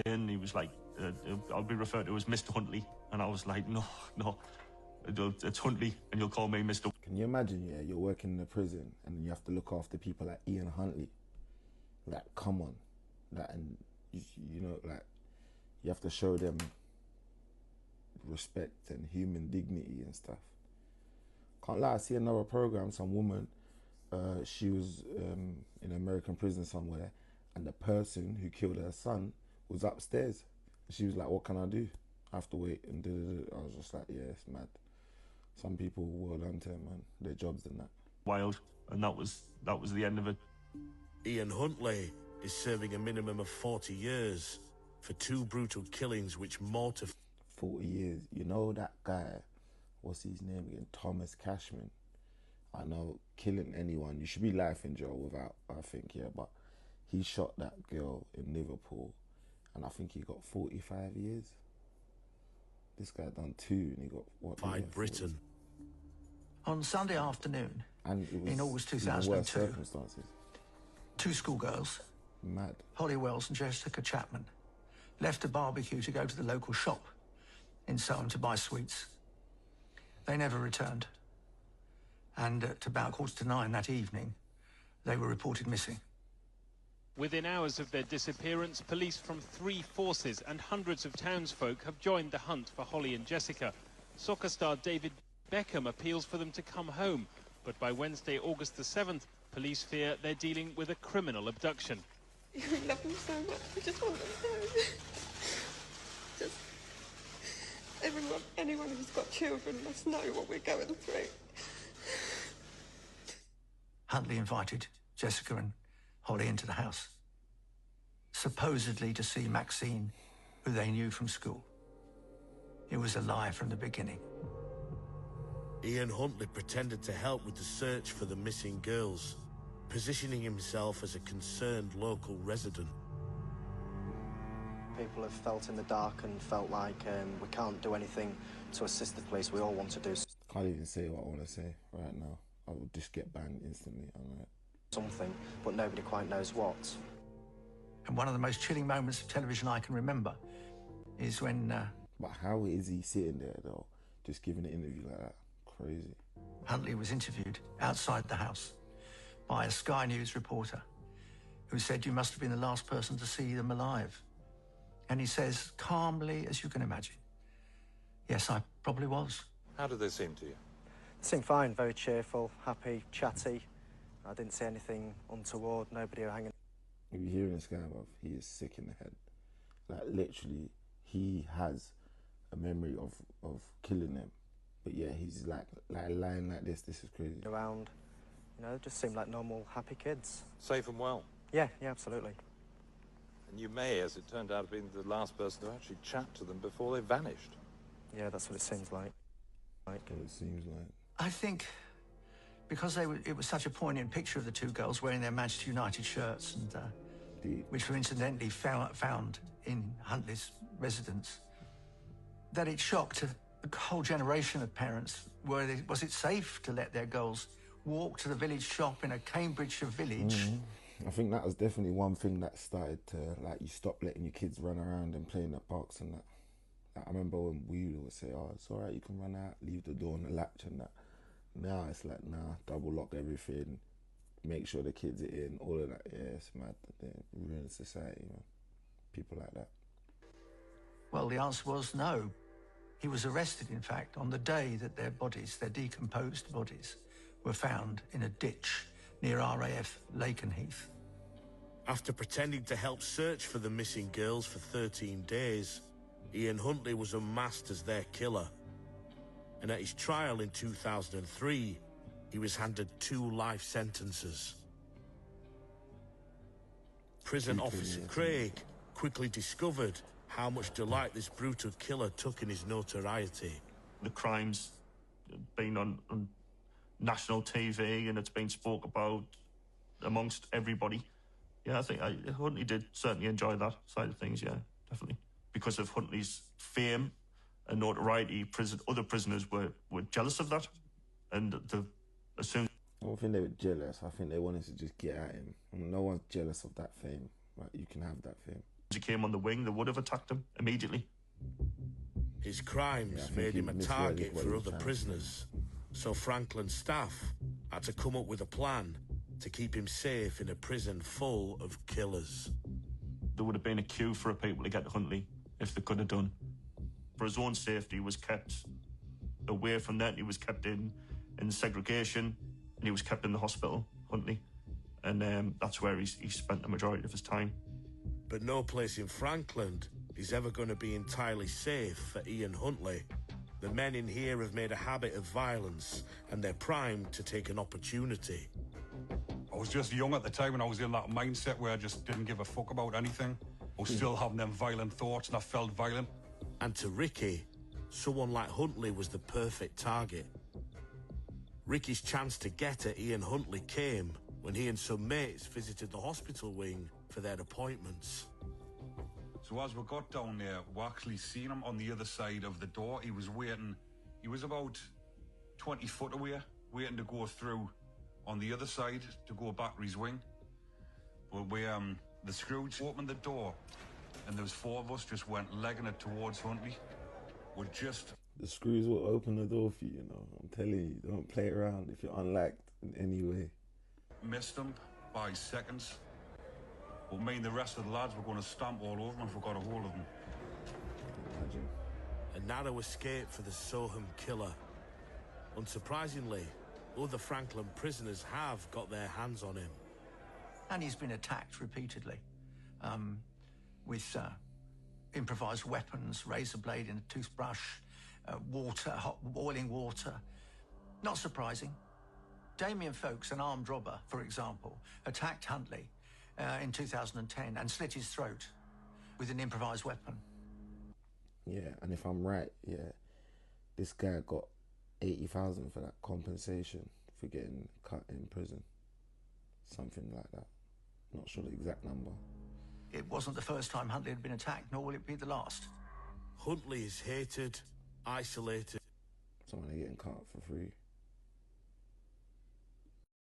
And he was like, I'll be referred to as Mr. Huntley. And I was like, no, it's Huntley, and you'll call me Mr. Can you imagine, yeah, you're working in a prison and you have to look after people like Ian Huntley? Like, come on. Like, and, you know, like, you have to show them respect and human dignity and stuff. Can't lie, I see another program, some woman, she was in an American prison somewhere, and the person who killed her son was upstairs. She was like, what can I do? I have to wait, and I was just like, yeah, it's mad. Some people well done to them, man. Their jobs and that. Wild, and that was the end of it. Ian Huntley is serving a minimum of 40 years for 2 brutal killings which mortified. 40 years. You know that guy, what's his name again? Thomas Cashman. I know, killing anyone, you should be life in jail without, I think, yeah, but he shot that girl in Liverpool, and I think he got 45 years. This guy done 2, and he got, what? By Britain. On Sunday afternoon, and it was in August worse 2002, circumstances. 2 schoolgirls, Mad. Holly Wells and Jessica Chapman, left a barbecue to go to the local shop in Soham to buy sweets. They never returned. And at about 9:15 that evening, they were reported missing. Within hours of their disappearance, police from 3 forces and hundreds of townsfolk have joined the hunt for Holly and Jessica. Soccer star David Beckham appeals for them to come home, but by Wednesday, August the 7th, police fear they're dealing with a criminal abduction. We love them so much, we just want them home. Just anyone who's got children must know what we're going through. Huntley invited Jessica and Holly into the house, supposedly to see Maxine, who they knew from school. It was a lie from the beginning. Ian Huntley pretended to help with the search for the missing girls, positioning himself as a concerned local resident. People have felt in the dark and felt like we can't do anything to assist the police. We all want to do Can't even say what I want to say right now. I would just get banned instantly. I'm like, something, but nobody quite knows what. And one of the most chilling moments of television I can remember is when... But how is he sitting there, though, just giving an interview like that? Crazy. Huntley was interviewed outside the house by a Sky News reporter who said, you must have been the last person to see them alive. And he says, calmly as you can imagine, yes, I probably was. How did they seem to you? They seemed fine, very cheerful, happy, chatty. I didn't see anything untoward, nobody hanging. If you're hearing this guy, bruv, he is sick in the head. Like, literally, he has a memory of killing them. But yeah, he's like lying like this is crazy. Around, you know, just seemed like normal, happy kids. Safe and well? Yeah, absolutely. And you may, as it turned out, have been the last person to actually chat to them before they vanished. Yeah, that's what it seems like. What it seems like. I think because it was such a poignant picture of the 2 girls wearing their Manchester United shirts, and which were incidentally found in Huntley's residence, that it shocked a whole generation of parents. Was it safe to let their girls walk to the village shop in a Cambridgeshire village? I think that was definitely one thing that started to, like, you stop letting your kids run around and play in the parks and that. Like, I remember when we would say, oh, it's all right, you can run out, leave the door on the latch and that. Now it's like, nah, double lock everything, make sure the kids are in, all of that. Yeah, it's mad. They're ruining society, man. People like that. Well, the answer was no. He was arrested, in fact, on the day that their decomposed bodies, were found in a ditch near RAF Lakenheath. After pretending to help search for the missing girls for 13 days, Ian Huntley was unmasked as their killer. And at his trial in 2003, he was handed 2 life sentences. Prison officer Craig quickly discovered how much delight this brutal killer took in his notoriety. The crime's been on national TV and it's been spoke about amongst everybody. Yeah, I think Huntley did certainly enjoy that side of things, yeah, definitely. Because of Huntley's fame and notoriety, other prisoners were jealous of that. And as soon... I don't think they were jealous. I think they wanted to just get at him. And no one's jealous of that fame. Like, you can have that thing. If he came on the wing, they would have attacked him immediately. His crimes made him a target for other prisoners, so Franklin's staff had to come up with a plan to keep him safe in a prison full of killers. There would have been a queue for people to get to Huntley if they could have done. For his own safety, he was kept away from that. He was kept in segregation, and he was kept in the hospital, Huntley. And that's where he spent the majority of his time. But no place in Frankland is ever going to be entirely safe for Ian Huntley. The men in here have made a habit of violence, and they're primed to take an opportunity. I was just young at the time, and I was in that mindset where I just didn't give a fuck about anything. I was still having them violent thoughts, and I felt violent. And to Ricky, someone like Huntley was the perfect target. Ricky's chance to get at Ian Huntley came when he and some mates visited the hospital wing for their appointments. So as we got down there, we actually seen him on the other side of the door. He was waiting. He was about 20 foot away, waiting to go through on the other side to go back to his wing. But the Scrooge opened the door, and there was 4 of us just went legging it towards Huntley. The Screws will open the door for you, you know. I'm telling you, don't play around if you're unliked in any way. Missed him by seconds. But me and the rest of the lads were going to stamp all over him if we got a hold of him. Imagine. A narrow escape for the Soham killer. Unsurprisingly, other Franklin prisoners have got their hands on him. And he's been attacked repeatedly with improvised weapons, razor blade and a toothbrush, water, hot boiling water. Not surprising. Damien Folkes, an armed robber, for example, attacked Huntley in 2010 and slit his throat with an improvised weapon. Yeah, and if I'm right, yeah, this guy got 80,000 for that compensation for getting cut in prison. Something like that. Not sure the exact number. It wasn't the first time Huntley had been attacked, nor will it be the last. Huntley is hated, isolated. Someone getting cut for free.